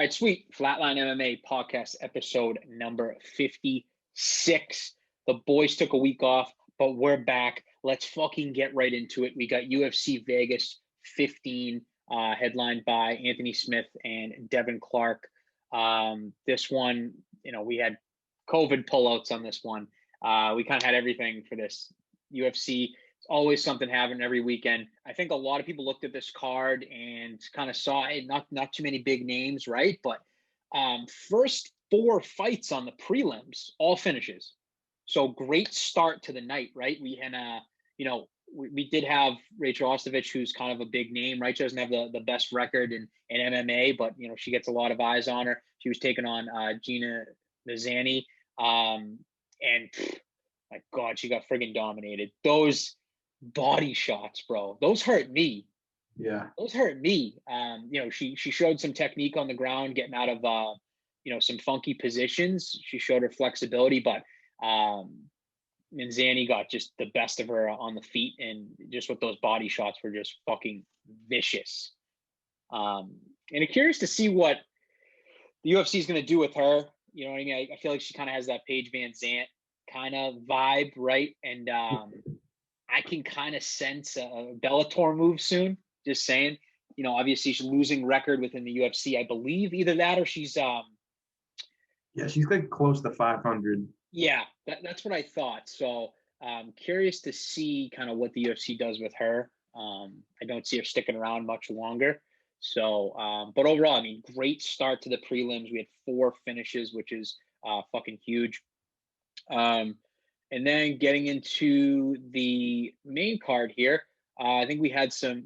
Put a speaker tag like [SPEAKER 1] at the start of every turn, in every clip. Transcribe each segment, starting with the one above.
[SPEAKER 1] right, sweet. Flatline MMA podcast episode number 56. The boys took a week off, but we're back. Let's fucking get right into it. We got UFC Vegas 15, headlined by Anthony Smith and Devin Clark. This one, we had COVID pullouts on this one. We kind of had everything for this. UFC, it's always something happening every weekend. I think a lot of people looked at this card and kind of saw it, not too many big names, right? But first four fights on the prelims, all finishes. So great start to the night, right? We had, we did have Rachel Ostovich, who's kind of a big name, right? She doesn't have the best record in MMA, but, she gets a lot of eyes on her. She was taking on Gina Mazzani. And my God, she got friggin' dominated. Those body shots, bro, those hurt me.
[SPEAKER 2] Yeah,
[SPEAKER 1] those hurt me. She showed some technique on the ground, getting out of some funky positions. She showed her flexibility, but Manzani got just the best of her on the feet, and just with those body shots were just fucking vicious. And I'm curious to see what the UFC is going to do with her. You know what I mean? I feel like she kind of has that Paige Van Zant kind of vibe, right? And I can kind of sense a Bellator move soon. Just saying. Obviously she's losing record within the UFC. I believe either that or she's
[SPEAKER 2] she's like close to 500.
[SPEAKER 1] Yeah, that's what I thought. So curious to see kind of what the UFC does with her. I don't see her sticking around much longer. So, but overall, I mean, great start to the prelims. We had 4 finishes, which is fucking huge. And then getting into the main card here, I think we had some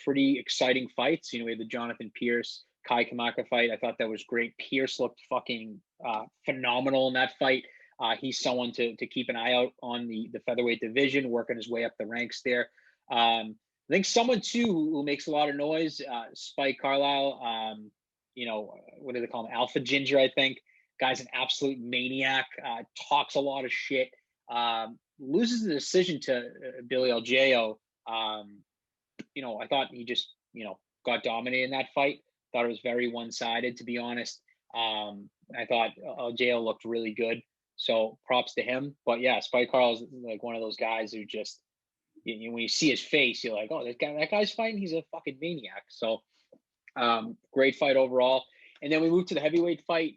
[SPEAKER 1] pretty exciting fights. We had the Jonathan Pierce, Kai Kamaka fight. I thought that was great. Pierce looked fucking phenomenal in that fight. He's someone to keep an eye out on the featherweight division, working his way up the ranks there. I think someone too who makes a lot of noise, Spike Carlisle. What do they call him? Alpha Ginger, I think. Guy's an absolute maniac. Talks a lot of shit. Loses the decision to Billy Algeo. I thought he just got dominated in that fight. Thought it was very one-sided, to be honest. I thought Algeo looked really good. So props to him. But yeah, Spike Carlisle is like one of those guys who just, when you see his face, you're like, oh, that guy's fighting. He's a fucking maniac. So great fight overall. And then we moved to the heavyweight fight.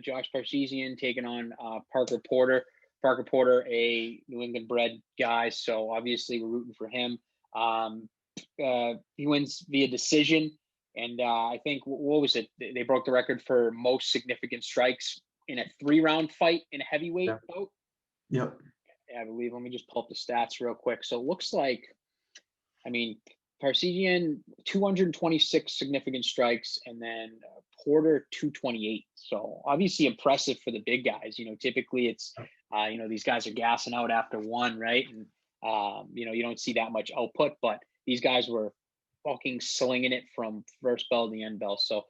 [SPEAKER 1] Josh Parsezian taking on Parker Porter. Parker Porter, a New England-bred guy, so obviously we're rooting for him. He wins via decision, and I think, what was it? They broke the record for most significant strikes in a 3-round fight in a heavyweight bout.
[SPEAKER 2] Yep.
[SPEAKER 1] I believe. Let me just pull up the stats real quick. So it looks like, Parsezian, 226 significant strikes, and then Porter, 228. So obviously impressive for the big guys. Typically it's, these guys are gassing out after one, right? And, you don't see that much output, but these guys were fucking slinging it from first bell to the end bell. So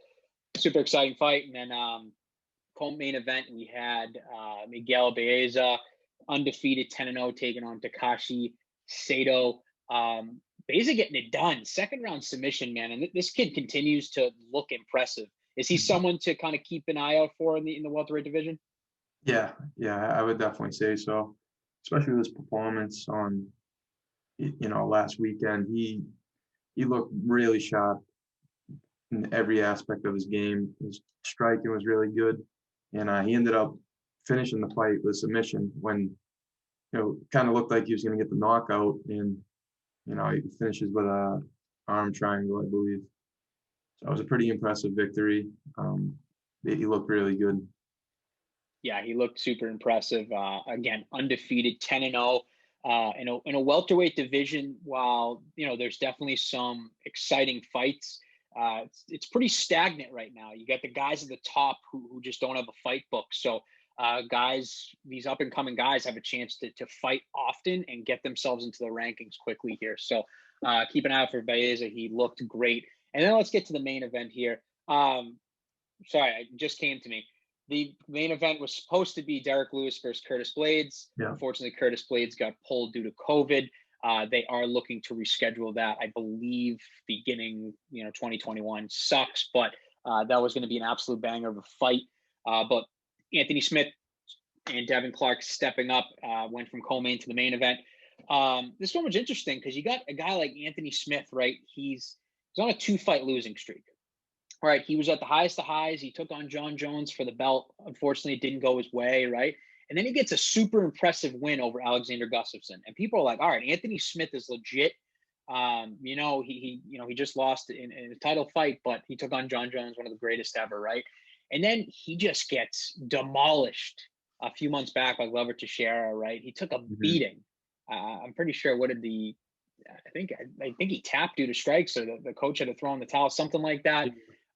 [SPEAKER 1] super exciting fight. And then co-main event, we had Miguel Baeza, undefeated 10-0, taking on Takashi Sato. Baeza getting it done. 2nd round submission, man. And this kid continues to look impressive. Is he someone to kind of keep an eye out for in the welterweight division?
[SPEAKER 2] Yeah, I would definitely say so. Especially with his performance on, last weekend. He looked really sharp in every aspect of his game. His striking was really good, and he ended up finishing the fight with submission when, kind of looked like he was going to get the knockout, and he finishes with a arm triangle, I believe. So it was a pretty impressive victory. He looked really good.
[SPEAKER 1] Yeah, he looked super impressive. Again, undefeated, 10-0. In a welterweight division, while there's definitely some exciting fights, it's pretty stagnant right now. You got the guys at the top who just don't have a fight book. So these up and coming guys have a chance to fight often and get themselves into the rankings quickly here. So keep an eye out for Baeza. He looked great. And then let's get to the main event here. Sorry, it just came to me. The main event was supposed to be Derek Lewis versus Curtis Blades.
[SPEAKER 2] Yeah.
[SPEAKER 1] Unfortunately, Curtis Blades got pulled due to COVID. They are looking to reschedule that, I believe, beginning 2021. Sucks, but That was going to be an absolute banger of a fight. But Anthony Smith and Devin Clark stepping up, went from co-main to the main event. This one was interesting because you got a guy like Anthony Smith, right? He's on a 2-fight losing streak. All right, he was at the highest of highs. He took on John Jones for the belt. Unfortunately, it didn't go his way, right? And then he gets a super impressive win over Alexander Gustafsson. And people are like, all right, Anthony Smith is legit. He just lost in a title fight, but he took on John Jones, one of the greatest ever, right? And then he just gets demolished a few months back by Glover Teixeira, right? He took a beating. I'm pretty sure. I think he tapped due to strikes, or the coach had to throw in the towel, something like that.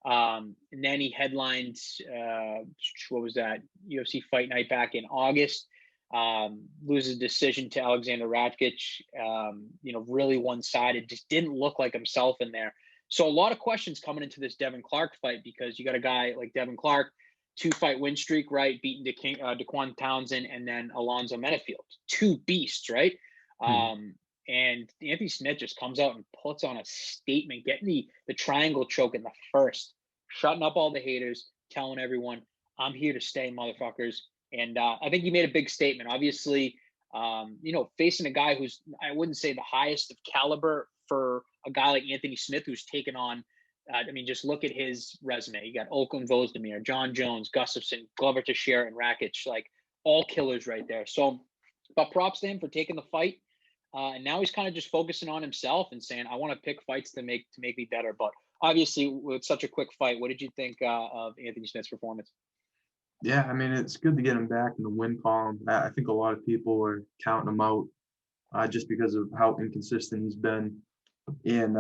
[SPEAKER 1] And then he headlined, what was that, UFC Fight Night back in August. Loses decision to Alexander Rakic. Really one-sided. Just didn't look like himself in there. So a lot of questions coming into this Devin Clark fight, because you got a guy like Devin Clark, 2-fight win streak, right? Beating Daquan Townsend and then Alonzo Menifield, 2 beasts, right? And Anthony Smith just comes out and puts on a statement, getting the triangle choke in the first, shutting up all the haters, telling everyone, I'm here to stay, motherfuckers. And I think he made a big statement. Obviously, facing a guy who's, I wouldn't say the highest of caliber for a guy like Anthony Smith, who's taken on, just look at his resume. You got Oakland Vozdemir, John Jones, Gustafsson, Glover Teixeira, and Rakic, like all killers right there. So, but props to him for taking the fight. And now he's kind of just focusing on himself and saying, I want to pick fights to make me better. But obviously, with such a quick fight, what did you think of Anthony Smith's performance?
[SPEAKER 2] Yeah, I mean, it's good to get him back in the win column. I think a lot of people are counting him out just because of how inconsistent he's been. And,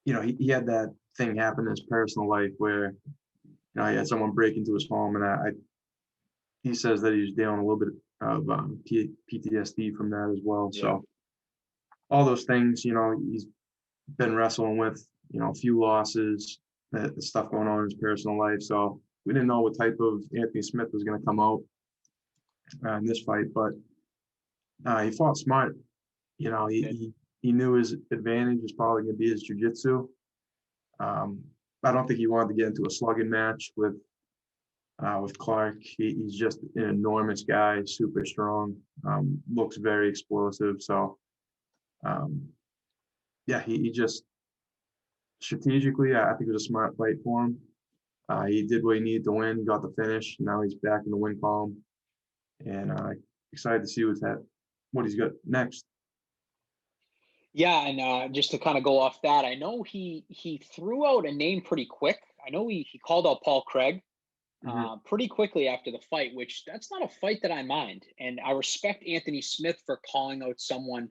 [SPEAKER 2] he had that thing happen in his personal life where, he had someone break into his home, and he says that he's dealing a little bit of PTSD from that as well.
[SPEAKER 1] Yeah.
[SPEAKER 2] So all those things, he's been wrestling with, a few losses, the stuff going on in his personal life. So we didn't know what type of Anthony Smith was going to come out in this fight, but he fought smart. He knew his advantage was probably going to be his jiu-jitsu. I don't think he wanted to get into a slugging match with Clark. He's just an enormous guy, super strong, looks very explosive. So, he just strategically, I think it was a smart fight for him. He did what he needed to win, got the finish. Now he's back in the win column, and excited to see what he's got next.
[SPEAKER 1] Yeah, and just to kind of go off that, I know he threw out a name pretty quick. I know he called out Paul Craig pretty quickly after the fight, which that's not a fight that I mind. And I respect Anthony Smith for calling out someone,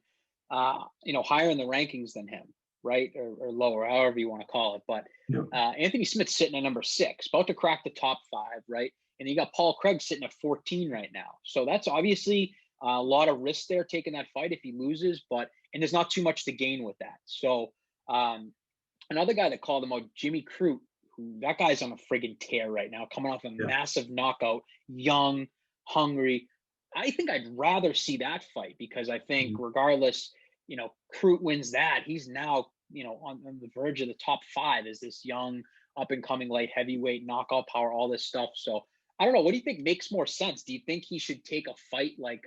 [SPEAKER 1] higher in the rankings than him, right? Or lower, however you want to call it. But Anthony Smith's sitting at number 6, about to crack the top 5, right? And you got Paul Craig sitting at 14 right now. So that's obviously a lot of risk there taking that fight if he loses, and there's not too much to gain with that. So another guy that called him out, Jimmy Crute, who that guy's on a friggin' tear right now, coming off a massive knockout, young, hungry. I think I'd rather see that fight, because I think regardless, Crute wins that, he's now, on the verge of the top 5 as this young, up-and-coming light heavyweight, knockout power, all this stuff. So I don't know. What do you think makes more sense? Do you think he should take a fight like,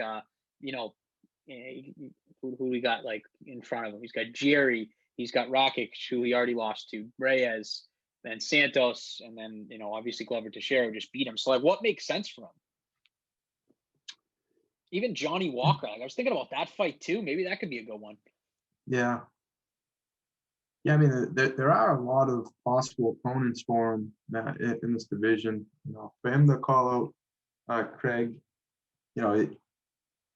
[SPEAKER 1] who we got like in front of him? He's got Jerry, he's got Rakic, who he already lost to, Reyes, then Santos, and then, obviously Glover Teixeira just beat him. So like, what makes sense for him? Even Johnny Walker, like, I was thinking about that fight too. Maybe that could be a good one.
[SPEAKER 2] Yeah. Yeah, I mean, there are a lot of possible opponents for him in this division. For him to call out Craig, you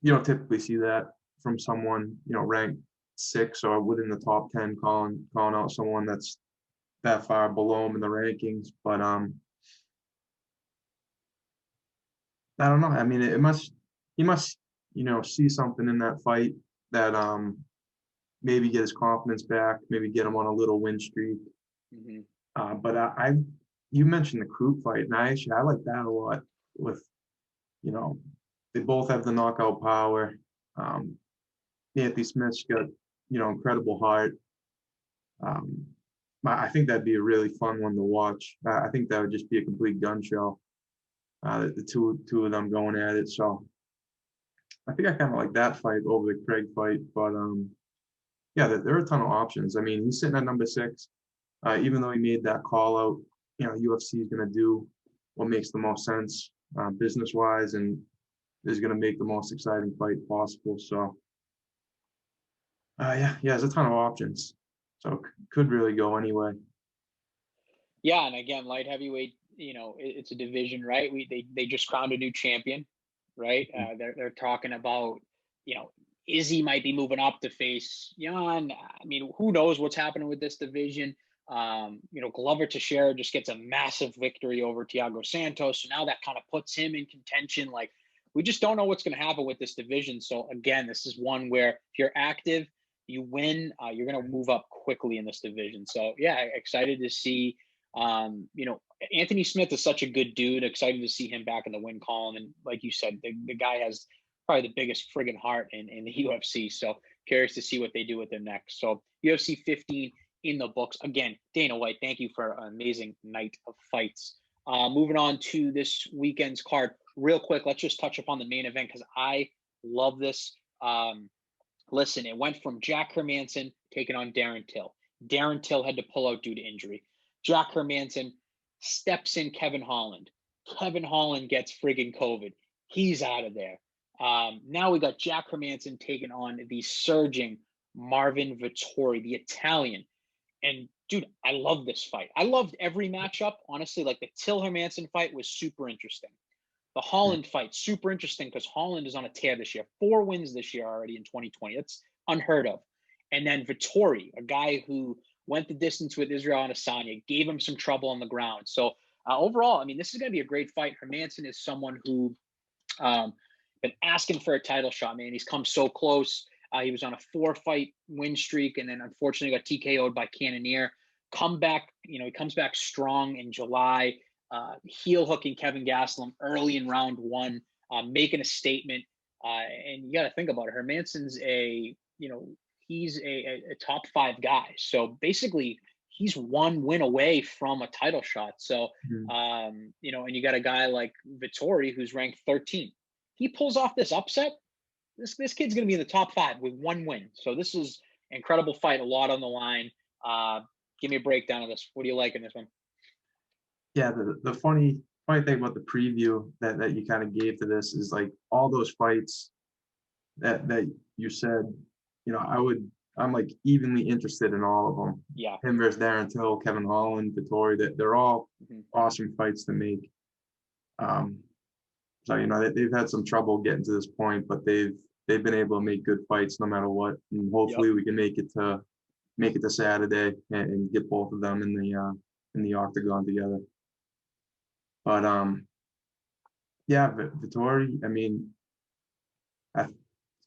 [SPEAKER 2] don't typically see that from someone ranked 6 or within the top 10 calling out someone that's that far below him in the rankings. But I don't know. I mean, he must see something in that fight that maybe get his confidence back, maybe get him on a little win streak. But you mentioned the Crute fight, and I like that a lot. With they both have the knockout power. Anthony Smith's got incredible heart. I think that'd be a really fun one to watch. I think that would just be a complete gun show. The two of them going at it. So I think I kind of like that fight over the Craig fight. But yeah, there are a ton of options. I mean, he's sitting at number 6. Even though he made that call out, UFC is going to do what makes the most sense business wise, and is going to make the most exciting fight possible. So yeah, there's a ton of options. So could really go anyway.
[SPEAKER 1] Yeah, and again, light heavyweight, it's a division, right? They just crowned a new champion, right? They're talking about, you know, Izzy might be moving up to face Jan. I mean, who knows what's happening with this division? Glover Teixeira just gets a massive victory over Thiago Santos, so now that kind of puts him in contention. Like, we just don't know what's going to happen with this division. So again, this is one where if you're active, you win, you're going to move up quickly in this division. So yeah, excited to see. Anthony Smith is such a good dude. Excited to see him back in the win column. And like you said, the guy has probably the biggest friggin' heart in the UFC. So curious to see what they do with him next. So UFC 15 in the books. Again, Dana White, thank you for an amazing night of fights. Moving on to this weekend's card. Real quick, let's just touch upon the main event because I love this. Listen, it went from Jack Hermanson taking on Darren Till. Darren Till had to pull out due to injury. Jack Hermanson steps in Kevin Holland. Kevin Holland gets friggin' COVID. He's out of there. Now we got Jack Hermanson taking on the surging Marvin Vettori, the Italian. And dude, I love this fight. I loved every matchup. Honestly, like the Till Hermanson fight was super interesting. The Holland fight, super interesting because Holland is on a tear this year. 4 wins this year already in 2020. That's unheard of. And then Vettori, a guy who went the distance with Israel Adesanya, gave him some trouble on the ground. So overall, I mean, this is going to be a great fight. Hermanson is someone who been asking for a title shot, man. He's come so close. He was on a 4-fight win streak and then unfortunately got TKO'd by Cannonier. He comes back strong in July. Heel hooking Kevin Gastelum early in round 1, making a statement. And you got to think about it. Hermanson's he's a top 5 guy. So basically, he's 1 win away from a title shot. So, and you got a guy like Vettori who's ranked 13. He pulls off this upset. This kid's going to be in the top 5 with 1 win. So this is an incredible fight, a lot on the line. Give me a breakdown of this. What do you like in this one?
[SPEAKER 2] Yeah, the funny thing about the preview that you kind of gave to this is like all those fights that you said, I'm like evenly interested in all of them.
[SPEAKER 1] Yeah.
[SPEAKER 2] Him versus Darren Till, Kevin Holland, Vettori, that they're all awesome fights to make. So they've had some trouble getting to this point, but they've been able to make good fights no matter what. And hopefully we can make it to Saturday and get both of them in the octagon together. But yeah, Vettori, I mean, he's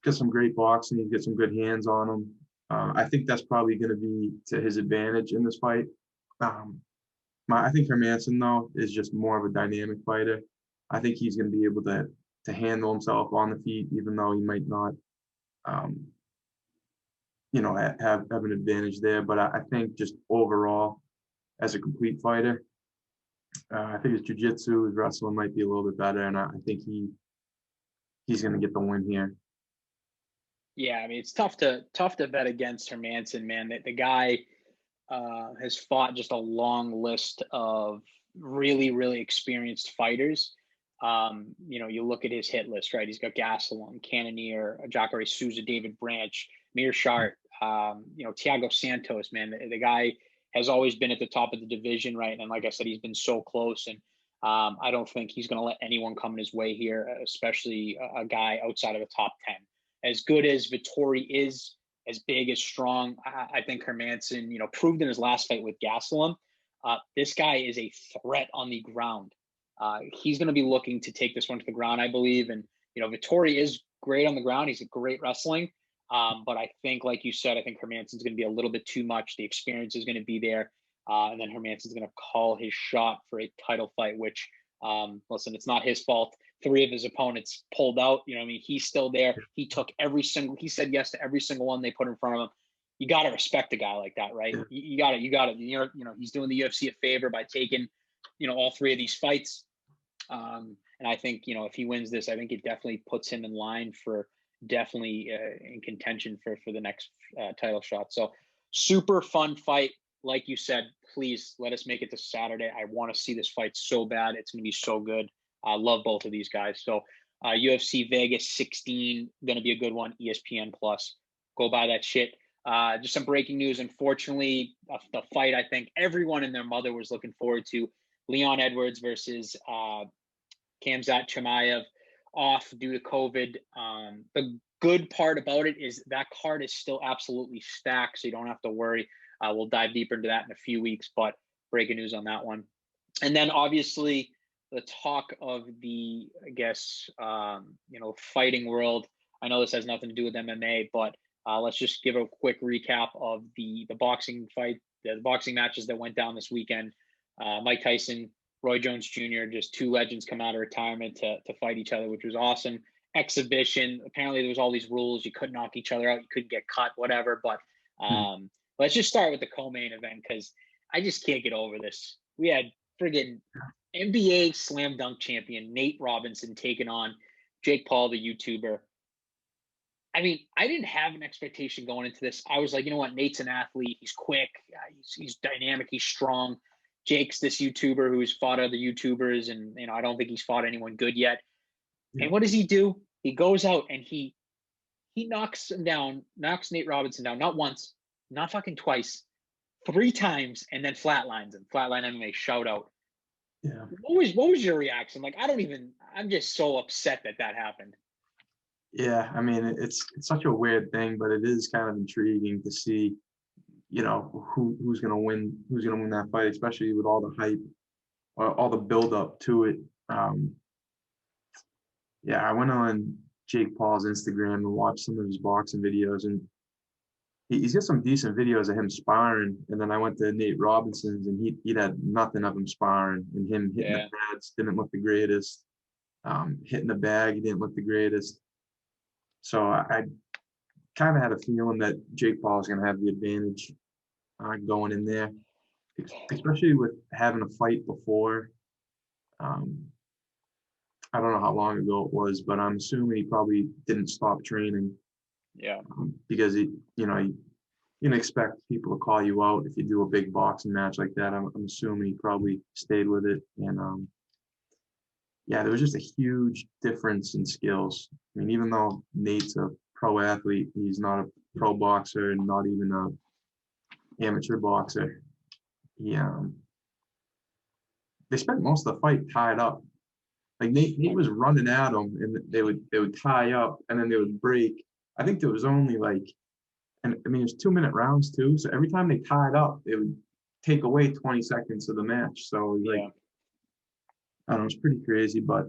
[SPEAKER 2] got some great boxing. He's got some good hands on him. I think that's probably going to be to his advantage in this fight. I think Hermanson, though, is just more of a dynamic fighter. I think he's going to be able to handle himself on the feet, even though he might not, have an advantage there. But I think just overall, as a complete fighter, I think his jiu-jitsu, his wrestling might be a little bit better, and I think he's going to get the win here.
[SPEAKER 1] Yeah, I mean, it's tough to bet against Hermanson, man. The guy has fought just a long list of really, really experienced fighters. You look at his hit list, right? He's got Gastelum, Cannonier, Jacare Souza, David Branch, Mearshart, Thiago Santos, man. The guy has always been at the top of the division, right? And like I said, he's been so close. And I don't think he's going to let anyone come in his way here, especially a guy outside of the top 10. As good as Vettori is, as big, as strong, I think Hermanson, proved in his last fight with Gastelum. This guy is a threat on the ground. He's going to be looking to take this one to the ground, I believe. And, Vettori is great on the ground. He's a great wrestling. But I think, like you said, I think Hermanson's going to be a little bit too much. The experience is going to be there. And then Hermanson's going to call his shot for a title fight, which, listen, it's not his fault. 3 of his opponents pulled out. He's still there. He said yes to every single one they put in front of him. you got to respect a guy like that, right?
[SPEAKER 2] Yeah.
[SPEAKER 1] You got to, he's doing the UFC a favor by taking, all three of these fights. And I think, if he wins this, I think it definitely puts him in line for definitely in contention for the next title shot. So super fun fight. Like you said, please let us make it to Saturday. I want to see this fight so bad. It's going to be so good. I love both of these guys. So UFC Vegas 16, going to be a good one. ESPN Plus. Go buy that shit. Just some breaking news. Unfortunately, the fight I think everyone and their mother was looking forward to. Leon Edwards versus Khamzat Chimaev off due to COVID. The good part about it is that card is still absolutely stacked, so you don't have to worry. We'll dive deeper into that in a few weeks, but breaking news on that one. And then obviously the talk of the, I guess, fighting world. I know this has nothing to do with MMA, but let's just give a quick recap of the boxing fight, the boxing matches that went down this weekend. Mike Tyson, Roy Jones Jr., just two legends come out of retirement to fight each other, which was awesome. Exhibition. Apparently there was all these rules. You couldn't knock each other out. You couldn't get cut, whatever. But let's just start with the co-main event because I just can't get over this. We had friggin' NBA slam dunk champion Nate Robinson taking on Jake Paul, the YouTuber. I mean, I didn't have an expectation going into this. I was like, you know what? Nate's an athlete. He's quick. He's dynamic. He's strong. Jake's this YouTuber who's fought other YouTubers, and I don't think he's fought anyone good yet. Yeah. And what does he do? He goes out and he knocks him down, knocks Nate Robinson down, not once, not fucking twice, 3 times, and then flatlines him. Flatline MMA, shout out.
[SPEAKER 2] Yeah.
[SPEAKER 1] What was your reaction? Like, I'm just so upset that happened.
[SPEAKER 2] Yeah, I mean, it's such a weird thing, but it is kind of intriguing to see, who's gonna win that fight, especially with all the hype, all the build up to it. Yeah, I went on Jake Paul's Instagram and watched some of his boxing videos, and he's got some decent videos of him sparring. And then I went to Nate Robinson's, and he had nothing of him sparring, and him hitting the pads didn't look the greatest. Hitting the bag, he didn't look the greatest. So I kind of had a feeling that Jake Paul is going to have the advantage going in there, especially with having a fight before. I don't know how long ago it was, but I'm assuming he probably didn't stop training.
[SPEAKER 1] Yeah.
[SPEAKER 2] Because you can expect people to call you out if you do a big boxing match like that. I'm assuming he probably stayed with it. And yeah, there was just a huge difference in skills. I mean, even though Nate's a pro athlete, he's not a pro boxer and not even a amateur boxer. They spent most of the fight tied up. Like Nate was running at him, and they would tie up, and then they would break. I think there was only and I mean, it was 2-minute rounds too. So every time they tied up, it would take away 20 seconds of the match. So I don't know, it's pretty crazy, but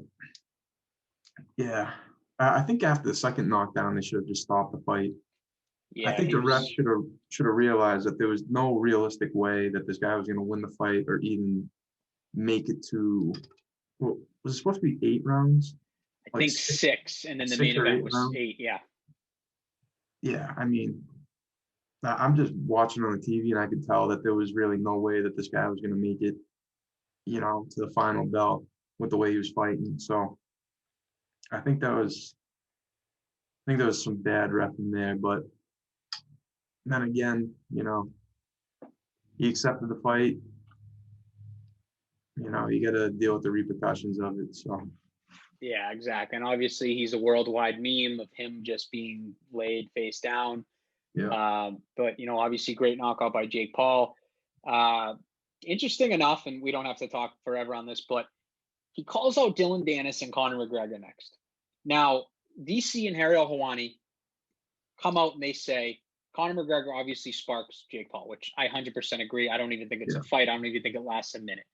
[SPEAKER 2] yeah, I think after the second knockdown, they should have just stopped the fight. Yeah, I think the ref should have realized that there was no realistic way that this guy was going to win the fight or even make it to. Well, was it supposed to be 8 rounds?
[SPEAKER 1] I think 6, and then the main event was rounds? 8. Yeah.
[SPEAKER 2] Yeah, I mean, I'm just watching on the TV, and I could tell that there was really no way that this guy was going to make it, to the final belt with the way he was fighting. So I think there was some bad ref in there, but then again, he accepted the fight. You got to deal with the repercussions of it. So.
[SPEAKER 1] Yeah, exactly. And obviously he's a worldwide meme of him just being laid face down.
[SPEAKER 2] Yeah.
[SPEAKER 1] But, obviously great knockout by Jake Paul. Interesting enough, and we don't have to talk forever on this, but he calls out Dylan Dennis and Conor McGregor next. Now, DC and Ariel Helwani come out and they say, Conor McGregor obviously sparks Jake Paul, which I 100% agree. I don't even think it's a fight. I don't even think it lasts a minute.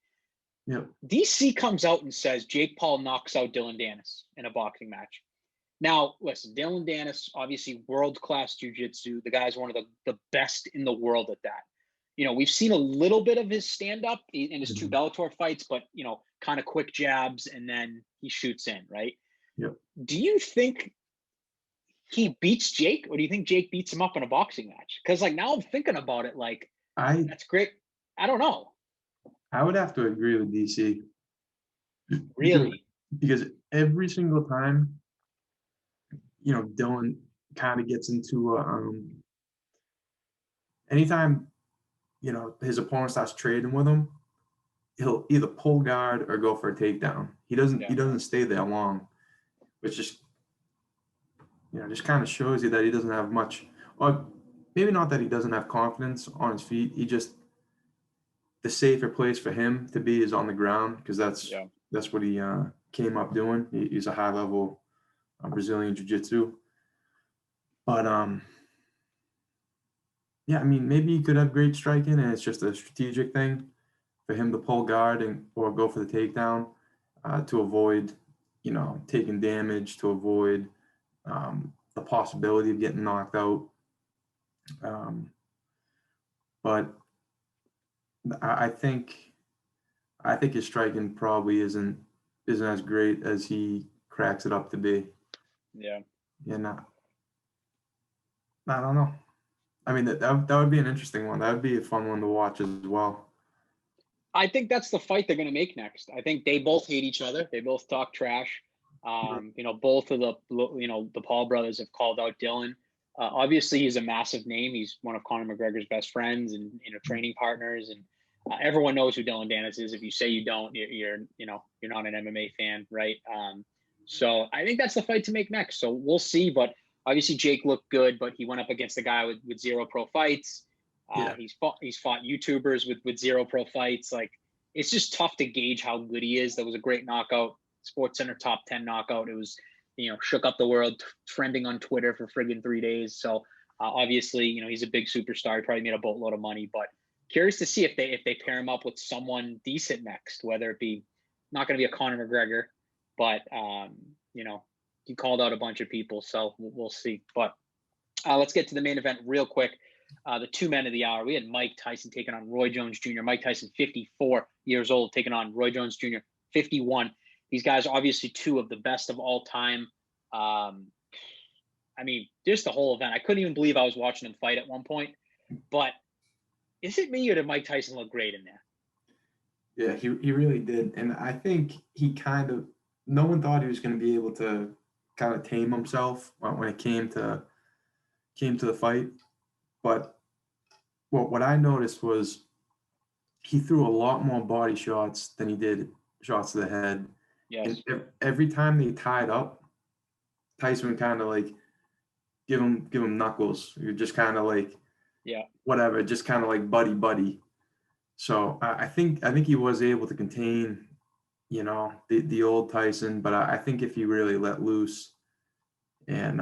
[SPEAKER 2] Yeah.
[SPEAKER 1] DC comes out and says Jake Paul knocks out Dylan Dennis in a boxing match. Now, listen, Dylan Dennis, obviously world-class jiu-jitsu. The guy's one of the best in the world at that. We've seen a little bit of his stand-up in his 2 Bellator fights, but, kind of quick jabs, and then he shoots in, right?
[SPEAKER 2] Yep.
[SPEAKER 1] Do you think he beats Jake, or do you think Jake beats him up in a boxing match? Because like now I'm thinking about it, like
[SPEAKER 2] I
[SPEAKER 1] that's great. I don't know.
[SPEAKER 2] I would have to agree with DC because
[SPEAKER 1] Really?
[SPEAKER 2] because every single time, Dylan kind of gets into anytime, his opponent starts trading with him, he'll either pull guard or go for a takedown. He
[SPEAKER 1] Yeah.
[SPEAKER 2] doesn't stay there long, which just kind of shows you that he doesn't have much, or maybe not that he doesn't have confidence on his feet. He just the safer place for him to be is on the ground because
[SPEAKER 1] Yeah.
[SPEAKER 2] that's what he came up doing. He's a high level Brazilian jiu-jitsu, but yeah, I mean maybe he could have great striking and it's just a strategic thing for him to pull guard and or go for the takedown to avoid taking damage, to avoid the possibility of getting knocked out. Um, but I think his striking probably isn't as great as he cracks it up to be.
[SPEAKER 1] Yeah.
[SPEAKER 2] And I don't know. I mean that would be an interesting one. That would be a fun one to watch as well.
[SPEAKER 1] I think that's the fight they're going to make next. I think they both hate each other. They both talk trash.
[SPEAKER 2] Yeah.
[SPEAKER 1] Both of the Paul brothers have called out Dylan. Obviously, he's a massive name. He's one of Conor McGregor's best friends and training partners, and everyone knows who Dylan Dennis is. If you say you don't, you're not an MMA fan, right? So I think that's the fight to make next. So we'll see. But obviously, Jake looked good, but he went up against a guy with zero pro fights.
[SPEAKER 2] Yeah.
[SPEAKER 1] He's fought YouTubers with zero pro fights. Like it's just tough to gauge how good he is. That was a great knockout, Sports Center top 10 knockout. It was shook up the world, trending on Twitter for friggin' 3 days. So obviously he's a big superstar. He probably made a boatload of money. But curious to see if they pair him up with someone decent next, whether it be not going to be a Conor McGregor, but he called out a bunch of people, so we'll see. But let's get to the main event real quick. The two men of the hour. We had Mike Tyson taking on Roy Jones Jr. Mike Tyson, 54 years old, taking on Roy Jones Jr., 51. These guys are obviously two of the best of all time. I mean, just the whole event. I couldn't even believe I was watching them fight at one point. But is it me or did Mike Tyson look great in there?
[SPEAKER 2] Yeah, he really did. And I think no one thought he was going to be able to kind of tame himself when it came to the fight. But what I noticed was he threw a lot more body shots than he did shots to the head.
[SPEAKER 1] Yes.
[SPEAKER 2] And every time they tied up, Tyson would kind of like give him knuckles. You're just kind of like,
[SPEAKER 1] yeah,
[SPEAKER 2] whatever, just kind of like buddy. So I think he was able to contain, the old Tyson. But I think if he really let loose and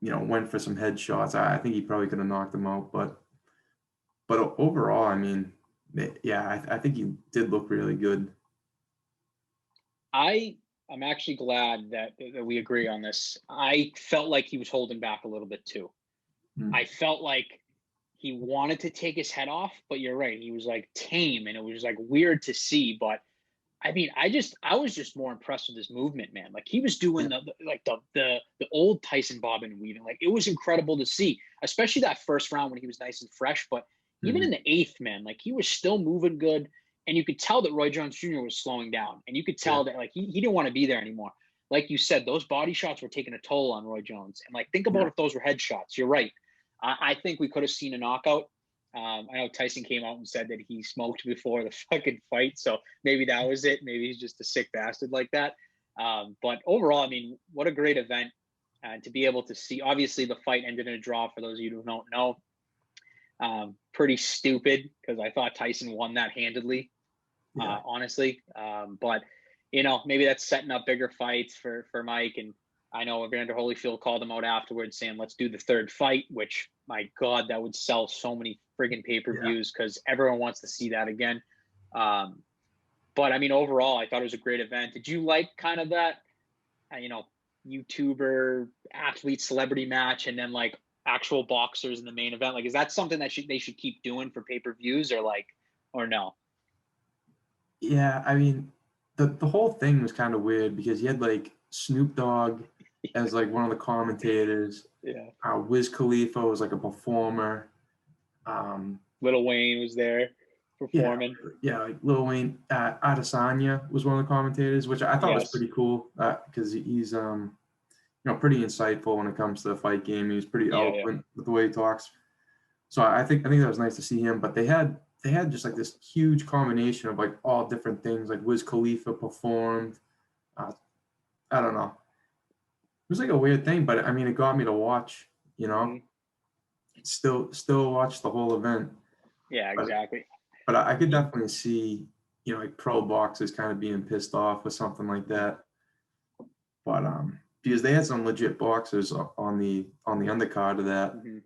[SPEAKER 2] went for some headshots, I think he probably could have knocked him out. But overall, I mean, yeah, I think he did look really good.
[SPEAKER 1] I'm actually glad that we agree on this. I felt like he was holding back a little bit too. I felt like he wanted to take his head off, but you're right. He was like tame and it was like weird to see. But I mean, I was just more impressed with his movement, man. Like he was doing the old Tyson bobbing and weaving. Like it was incredible to see, especially that first round when he was nice and fresh. But even in the eighth, man, like he was still moving good. And you could tell that Roy Jones Jr. was slowing down. And you could tell that like he didn't want to be there anymore. Like you said, those body shots were taking a toll on Roy Jones. And like think about if those were head shots. You're right. I think we could have seen a knockout. I know Tyson came out and said that he smoked before the fucking fight, so maybe that was it. Maybe he's just a sick bastard like that. But overall, I mean, what a great event to be able to see. Obviously, the fight ended in a draw for those of you who don't know. Pretty stupid because I thought Tyson won that handedly, honestly. But maybe that's setting up bigger fights for Mike. And I know Evander Holyfield called him out afterwards saying, let's do the third fight, which, my God, that would sell so many friggin' pay-per-views because everyone wants to see that again. But, I mean, overall, I thought it was a great event. Did you like kind of that, YouTuber, athlete, celebrity match and then, like, actual boxers in the main event? Like, is that something that they should keep doing for pay-per-views or no?
[SPEAKER 2] Yeah, I mean, the whole thing was kind of weird because you had like Snoop Dogg as like one of the commentators.
[SPEAKER 1] Yeah.
[SPEAKER 2] Wiz Khalifa was like a performer.
[SPEAKER 1] Lil Wayne was there
[SPEAKER 2] Yeah,
[SPEAKER 1] performing.
[SPEAKER 2] yeah, like Lil Wayne. Adesanya was one of the commentators, which I thought was
[SPEAKER 1] Yes.
[SPEAKER 2] pretty cool because he's pretty insightful when it comes to the fight game. He's pretty
[SPEAKER 1] Yeah, yeah.
[SPEAKER 2] eloquent with the way he talks. So I think that was nice to see him. But they had just like this huge combination of like all different things. Like Wiz Khalifa performed. Uh, I don't know. It was like a weird thing, but I mean, it got me to watch.
[SPEAKER 1] Hmm.
[SPEAKER 2] Still watch the whole event.
[SPEAKER 1] Yeah,
[SPEAKER 2] But
[SPEAKER 1] exactly.
[SPEAKER 2] but I could definitely see like pro boxers kind of being pissed off with something like that. But because they had some legit boxers on the undercard of that.
[SPEAKER 1] Hmm.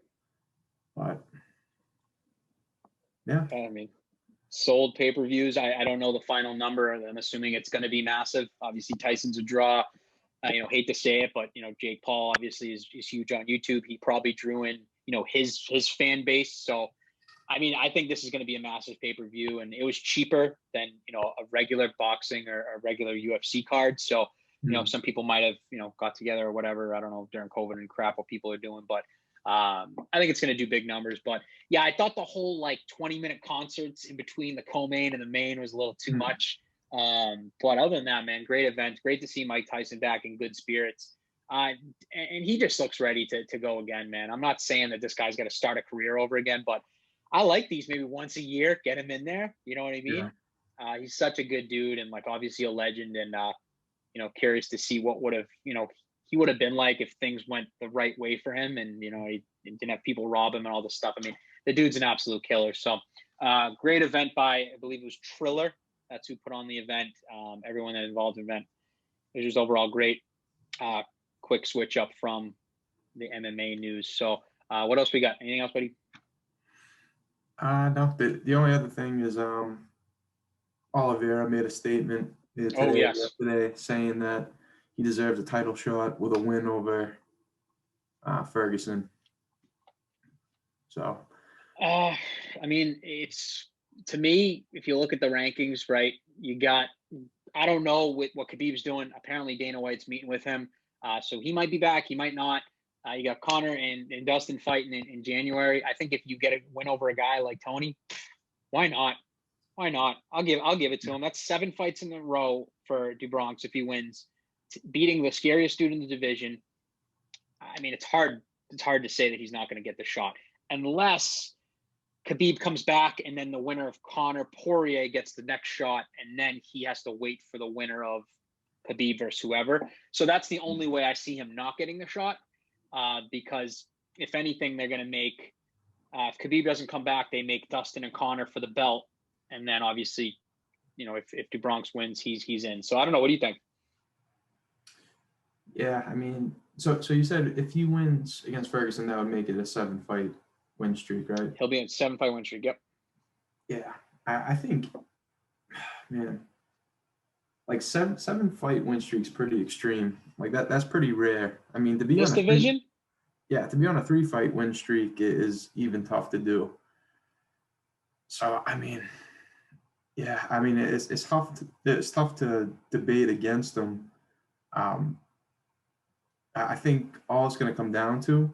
[SPEAKER 2] But yeah,
[SPEAKER 1] I mean, sold pay-per-views. I don't know the final number. I'm assuming it's going to be massive. Obviously, Tyson's a draw. Hate to say it, but Jake Paul obviously is huge on YouTube. He probably drew in his fan base. So I mean, I think this is going to be a massive pay-per-view, and it was cheaper than a regular boxing or a regular UFC card. So
[SPEAKER 2] mm,
[SPEAKER 1] some people might have got together or whatever. I don't know during COVID and crap what people are doing, but I think it's going to do big numbers. But yeah, I thought the whole like 20-minute concerts in between the co-main and the main was a little too
[SPEAKER 2] mm,
[SPEAKER 1] much. But other than that, man, great event. Great to see Mike Tyson back in good spirits. And he just looks ready to go again, man. I'm not saying that this guy's got to start a career over again, but I like these maybe once a year, get him in there. You know what I
[SPEAKER 2] yeah.
[SPEAKER 1] mean? He's such a good dude and like obviously a legend, and curious to see what would have, he would have been like if things went the right way for him, and he didn't have people rob him and all this stuff. I mean, the dude's an absolute killer. So great event by, I believe it was Triller. That's who put on the event. Everyone that involved in the event. It was just overall great. Quick switch up from the MMA news. So what else we got? Anything else, buddy?
[SPEAKER 2] No, the only other thing is Oliveira made a statement
[SPEAKER 1] Oh
[SPEAKER 2] today or
[SPEAKER 1] yes.
[SPEAKER 2] yesterday saying that he deserves a title shot with a win over Ferguson. So
[SPEAKER 1] Uh, I mean, it's, to me, if you look at the rankings, right, you got, I don't know what Khabib's doing. Apparently, Dana White's meeting with him. So he might be back. He might not. You got Connor and Dustin fighting in January. I think if you get a win over a guy like Tony, why not? Why not? I'll give it to him. That's 7 fights in a row for DuBronx if he wins, beating the scariest dude in the division. I mean, it's hard. It's hard to say that he's not going to get the shot unless Khabib comes back and then the winner of Conor Poirier gets the next shot, and then he has to wait for the winner of Khabib versus whoever. So that's the only way I see him not getting the shot, because if anything, they're going to make, if Khabib doesn't come back, they make Dustin and Conor for the belt, and then obviously, if DuBronx wins, he's in. So I don't know. What do you think?
[SPEAKER 2] yeah, I mean, so you said if he wins against Ferguson, that would make it a 7-fight win streak, right?
[SPEAKER 1] He'll be in 7-fight win streak. Yep.
[SPEAKER 2] Yeah, I think, man, like seven fight win streak's pretty extreme. Like that's pretty rare. I mean, to be
[SPEAKER 1] This
[SPEAKER 2] on a three,
[SPEAKER 1] division,
[SPEAKER 2] yeah, to be on a 3-fight win streak is even tough to do. So I mean, yeah, I mean it's tough to debate against him. Um, I think all it's going to come down to,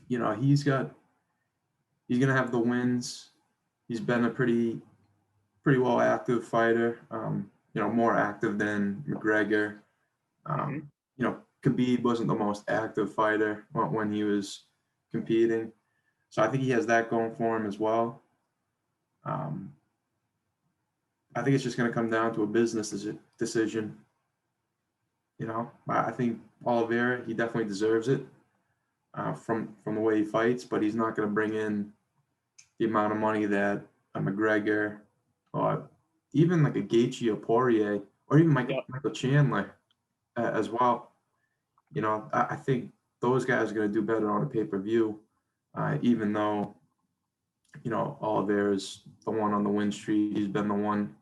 [SPEAKER 2] he's going to have the wins. He's been a pretty well active fighter. More active than McGregor.
[SPEAKER 1] mm-hmm.
[SPEAKER 2] Khabib wasn't the most active fighter when he was competing, so I think he has that going for him as well. Um, I think it's just going to come down to a business decision. I think Oliveira, he definitely deserves it from the way he fights, but he's not going to bring in the amount of money that a McGregor or even like a Gaethje or Poirier or even
[SPEAKER 1] Yep.
[SPEAKER 2] Michael Chandler as well. I think those guys are going to do better on a pay-per-view, even though, Oliveira's the one on the win streak. He's been the one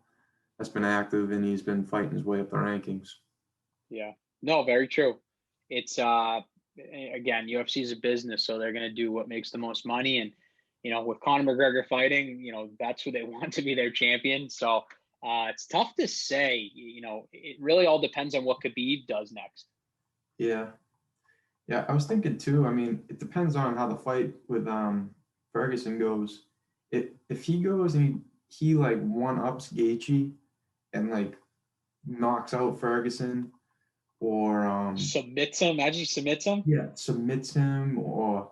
[SPEAKER 2] that's been active and he's been fighting his way up the rankings.
[SPEAKER 1] Yeah. No, very true. It's again, UFC is a business, so they're gonna do what makes the most money. And with Conor McGregor fighting, that's who they want to be their champion. So it's tough to say. It really all depends on what Khabib does next.
[SPEAKER 2] Yeah. Yeah, I was thinking too. I mean, it depends on how the fight with Ferguson goes. If he goes and he like one ups Gaethje and like knocks out Ferguson, or
[SPEAKER 1] Submits him. Imagine he submits him.
[SPEAKER 2] yeah, submits him, or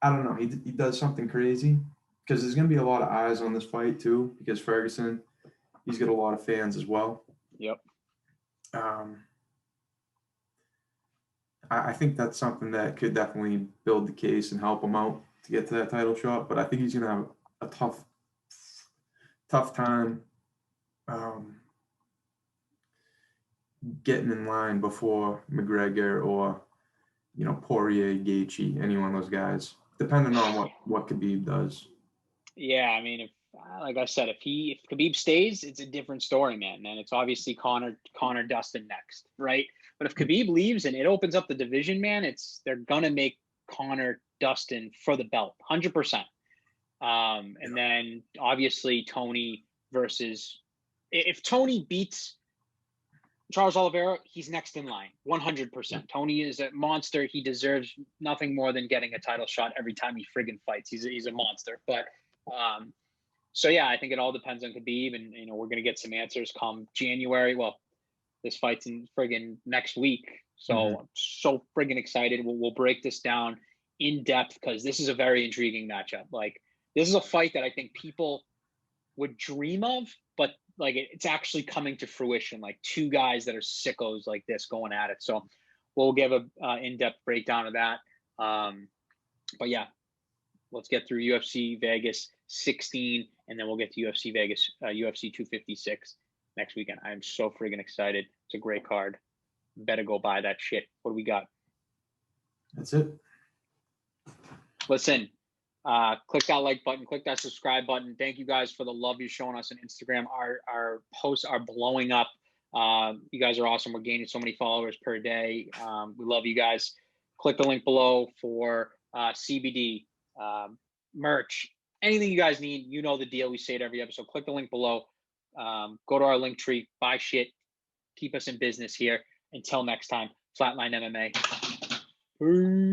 [SPEAKER 2] I don't know, he does something crazy, because there's gonna be a lot of eyes on this fight too, because Ferguson, he's got a lot of fans as well.
[SPEAKER 1] Yep.
[SPEAKER 2] Um, I think that's something that could definitely build the case and help him out to get to that title shot. But I think he's gonna have a tough time um, getting in line before McGregor or Poirier, Gaethje, any one of those guys, depending on what Khabib does.
[SPEAKER 1] Yeah, I mean, if like I said, if Khabib stays, it's a different story, man. Man, it's obviously Connor Dustin next, right? But if Khabib leaves and it opens up the division, man, they're gonna make Connor Dustin for the belt, 100%. And then obviously Tony versus if Tony beats Charles Oliveira, he's next in line, 100%. Tony is a monster. He deserves nothing more than getting a title shot every time he friggin' fights. He's a monster. But so yeah, I think it all depends on Khabib, and we're gonna get some answers come January. Well, this fight's in friggin' next week,
[SPEAKER 2] Mm-hmm.
[SPEAKER 1] so I'm so friggin' excited. We'll break this down in depth because this is a very intriguing matchup. Like this is a fight that I think people would dream of, but like it's actually coming to fruition. Like two guys that are sickos like this going at it. So we'll give a in-depth breakdown of that. But yeah, let's get through UFC Vegas 16, and then we'll get to UFC Vegas, UFC 256 next weekend. I'm so friggin' excited. It's a great card. Better go buy that shit. What do we got?
[SPEAKER 2] That's it.
[SPEAKER 1] Listen, click that like button, click that subscribe button. Thank you guys for the love you're showing us on Instagram. Our posts are blowing up. You guys are awesome. We're gaining so many followers per day. We love you guys. Click the link below for CBD, merch, anything you guys need. You know the deal. We say it every episode. Click the link below. Go to our link tree, buy shit, keep us in business here. Until next time, Flatline MMA. Peace.